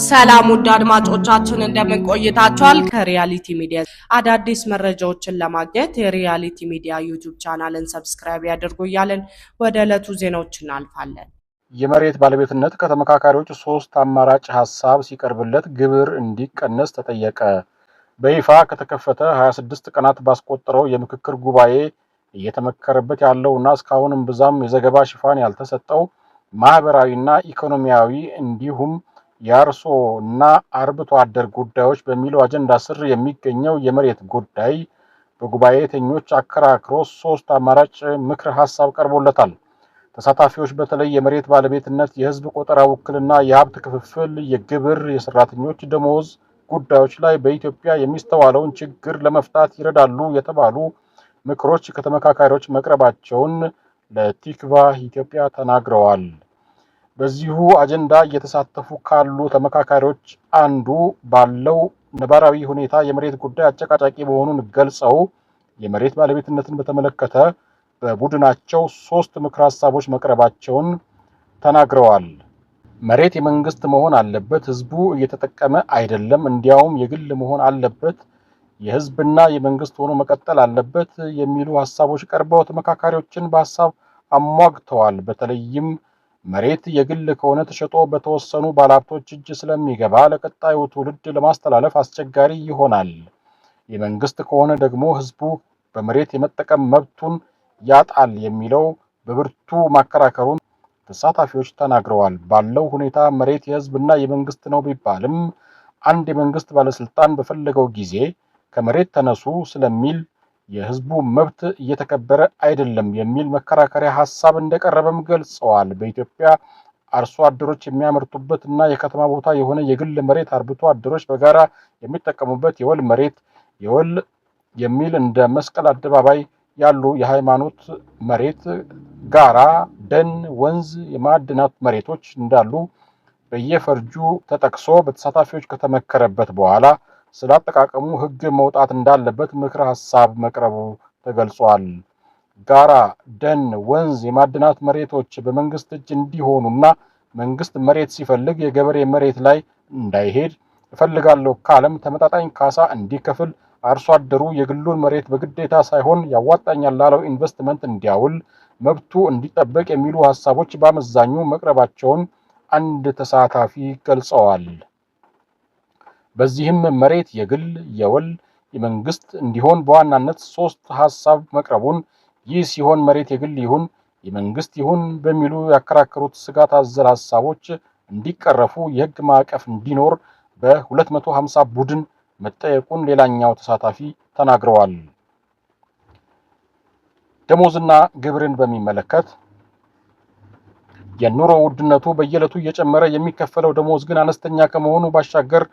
ሰላም ውድ አድማጮቻችን እንደምን ቆይታችኋል? ከሪያሊቲ ሚዲያ አዳዲስ መረጃዎችን ለማግኘት የሪያሊቲ ሚዲያ ዩቲዩብ ቻናልን ሰብስክራይብ ያድርጉ እያልን ወደ ዕለቱ ዜናዎች እናልፋለን። የመሬት ባለቤትነት ከተመካካሪዎች 3 አማራጭ ሐሳብ ሲቀርብለት ግብር እንዲቀነስ ተጠየቀ። በይፋ ከተከፈተ 26 ቀናት ባስቆጠረው የምክክር ጉባኤ እየተመከረበት ያለውና እስካሁንም ብዛም የዘገባ ሽፋን ያልተሰጠው ማህበራዊና ኢኮኖሚያዊ እንዲሁም የአርሶ እና አርብቶ አደር ጉዳዮች በሚለው አጀንዳ ስር የሚገኘው የመሬት ጉዳይ በጉባኤተኞች አከራክሮ 3 አማራጭ ምክር ሐሳብ ቀርቦለታል። ተሳታፊዎች በተለይ የመሬት ባለቤትነት፣ የህዝብ ቆጠራ ውክልና፣ የሀብት ክፍፍል፣ የግብር፣ የሰራተኞች ደሞዝ ጉዳዮች ላይ በኢትዮጵያ የሚስተዋለውን ችግር ለመፍታት ይረዳሉ የተባሉ ምክሮች ከተመካካሪዎች መቅረባቸውን ለቲክቫህ ኢትዮጵያ ተናግረዋል። በዚሁ አጀንዳ እየተሳተፉ ካሉ ተመካካሪዎች አንዱ ባለው ነባራዊ ሁኔታ የመሬት ጉዳይ አጨቃጫቂ መሆኑን ገልጸው የመሬት ባለቤትነትን በተመለከተ በቡድናቸው 3 ምክር ሐሳቦች መቅረባቸውን ተናግረዋል። መሬት የመንግስት መሆን አለበት፣ ህዝቡ እየተጠቀመ አይደለም፣ እንዲያውም የግል መሆን አለበት፣ የህዝብና የመንግስት ሆኖ መቀጠል አለበት የሚሉ ሐሳቦች ቀርበው ተመካካሪዎችን በሐሳብ አሟግተዋል። በተለይም መሬት የግል ከሆነ ተሸጦ በተወሰኑ ባለሀብቶች እጅ ስለሚገባ ለቀጣዩ ትውልድ ለማስተላለፍ አስቸጋሪ ይሆናል። የመንግስት ከሆነ ደግሞ ህዝቡ በመሬት የመጠቀም መብቱን ያጣል የሚለው በብርቱ ማከራከሩን ተሳታፊዎች ተናግረዋል። ባለው ሁኔታ መሬት የህዝብና የመንግስት ነው ቢባልም አንድ የመንግስት ባለስልጣን በፈለገው ጊዜ ከመሬት ተነሱ ስለሚል የህዝቡ መብት እየተከበረ አይደለም የሚል መከራከሪያ ሐሳብ እንደቀረበም ገልጸዋል። በኢትዮጵያ አርሶ አደሮች የሚያመርቱበት እና የከተማ ቦታ የሆነ የግል መሬት አርብቶ አደሮች በጋራ የሚጠቀሙበት የወል መሬት የወል የሚል እንደ መስቀል አደባባይ ያሉ የሃይማኖት መሬት፣ ጋራ፣ ደን፣ ወንዝ፣ የማዕድናት መሬቶች እንዳሉ በየፈርጁ ተጠቅሶ በተሳታፊዎች ከተመከረበት በኋላ ስላጠቃቀሙ ህግ መውጣት እንዳለበት ምክረ ሐሳብ መቅረቡ ተገልጿል። ጋራ፣ ደን፣ ወንዝ፣ የማዕድናት መሬቶች በመንግስት እጅ እንዲሆኑና መንግስት መሬት ሲፈልግ የገበሬ መሬት ላይ እንዳይሄድ እፈልጋለሁ ካለም ተመጣጣኝ ካሳ እንዲከፍል፣ አርሶ አደሩ የግሉን መሬት በግዴታ ሳይሆን ያዋጣኛል ላለው ኢንቨስትመንት እንዲያውል መብቱ እንዲጠበቅ የሚሉ ሐሳቦች በአመዛኙ መቅረባቸውን አንድ ተሳታፊ ገልጸዋል። በዚህም መሬት የግል፣ የወል፣ የመንግስት እንዲሆን በዋናነት 3 ሐሳብ መቅረቡን፣ ይህ ሲሆን መሬት የግል ይሁን የመንግስት ይሁን በሚሉ ያከራከሩት ስጋት አዘል ሐሳቦች እንዲቀረፉ የህግ ማዕቀፍ እንዲኖር በ250 ቡድን መጠየቁን ሌላኛው ተሳታፊ ተናግረዋል። ደሞዝና ግብርን በሚመለከት የኑሮ ውድነቱ በየዕለቱ እየጨመረ የሚከፈለው ደሞዝ ግን አነስተኛ ከመሆኑ ባሻገር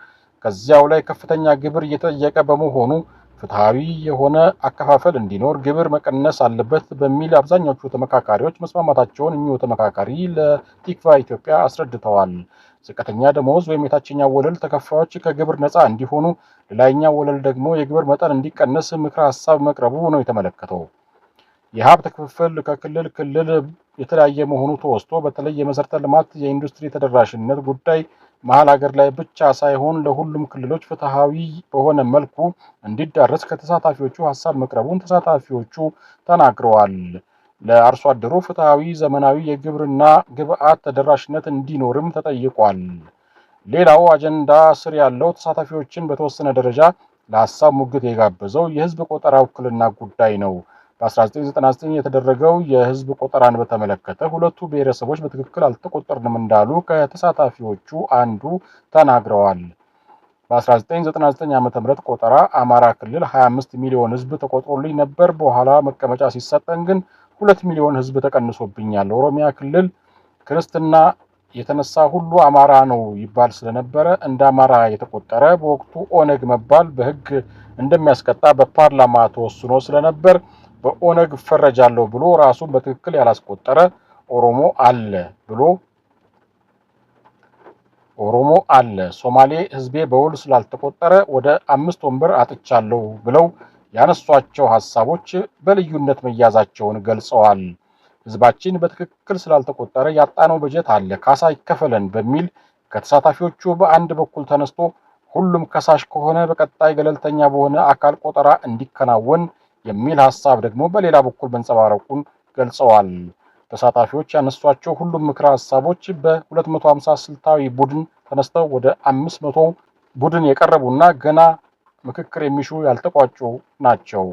ከዚያው ላይ ከፍተኛ ግብር እየተጠየቀ በመሆኑ ፍትሃዊ የሆነ አከፋፈል እንዲኖር ግብር መቀነስ አለበት በሚል አብዛኞቹ ተመካካሪዎች መስማማታቸውን እኚሁ ተመካካሪ ለቲክቫህ ኢትዮጵያ አስረድተዋል። ዝቅተኛ ደሞዝ ወይም የታችኛው ወለል ተከፋዮች ከግብር ነፃ እንዲሆኑ፣ ሌላኛው ወለል ደግሞ የግብር መጠን እንዲቀነስ ምክረ ሐሳብ መቅረቡ ነው የተመለከተው። የሀብት ክፍፍል ከክልል ክልል የተለያየ መሆኑ ተወስቶ በተለይ የመሰረተ ልማት የኢንዱስትሪ ተደራሽነት ጉዳይ መሀል ሀገር ላይ ብቻ ሳይሆን ለሁሉም ክልሎች ፍትሃዊ በሆነ መልኩ እንዲዳረስ ከተሳታፊዎቹ ሐሳብ መቅረቡን ተሳታፊዎቹ ተናግረዋል። ለአርሶ አደሩ ፍትሃዊ ዘመናዊ የግብርና ግብዓት ተደራሽነት እንዲኖርም ተጠይቋል። ሌላው አጀንዳ ስር ያለው ተሳታፊዎችን በተወሰነ ደረጃ ለሐሳብ ሙግት የጋበዘው የህዝብ ቆጠራ ውክልና ጉዳይ ነው። በ1999 የተደረገው የህዝብ ቆጠራን በተመለከተ ሁለቱ ብሔረሰቦች በትክክል አልተቆጠርንም እንዳሉ ከተሳታፊዎቹ አንዱ ተናግረዋል። በ1999 ዓ.ም ቆጠራ አማራ ክልል 25 ሚሊዮን ህዝብ ተቆጥሮልኝ ነበር። በኋላ መቀመጫ ሲሰጠን ግን 2 ሚሊዮን ህዝብ ተቀንሶብኛል። ኦሮሚያ ክልል ክርስትና የተነሳ ሁሉ አማራ ነው ይባል ስለነበረ እንደ አማራ የተቆጠረ በወቅቱ ኦነግ መባል በህግ እንደሚያስቀጣ በፓርላማ ተወስኖ ስለነበር በኦነግ ፈረጃለሁ ብሎ ራሱን በትክክል ያላስቆጠረ ኦሮሞ አለ ሶማሌ ህዝቤ በውል ስላልተቆጠረ ወደ 5 ወንበር አጥቻለሁ ብለው ያነሷቸው ሐሳቦች በልዩነት መያዛቸውን ገልጸዋል። ህዝባችን በትክክል ስላልተቆጠረ ያጣነው በጀት አለ ካሳ ይከፈለን በሚል ከተሳታፊዎቹ በአንድ በኩል ተነስቶ ሁሉም ከሳሽ ከሆነ በቀጣይ ገለልተኛ በሆነ አካል ቆጠራ እንዲከናወን የሚል ሐሳብ ደግሞ በሌላ በኩል መንጸባረቁን ገልጸዋል። ተሳታፊዎች ያነሷቸው ሁሉም ምክረ ሐሳቦች በ250 ስልታዊ ቡድን ተነስተው ወደ 500 ቡድን የቀረቡና ገና ምክክር የሚሹ ያልተቋጩ ናቸው።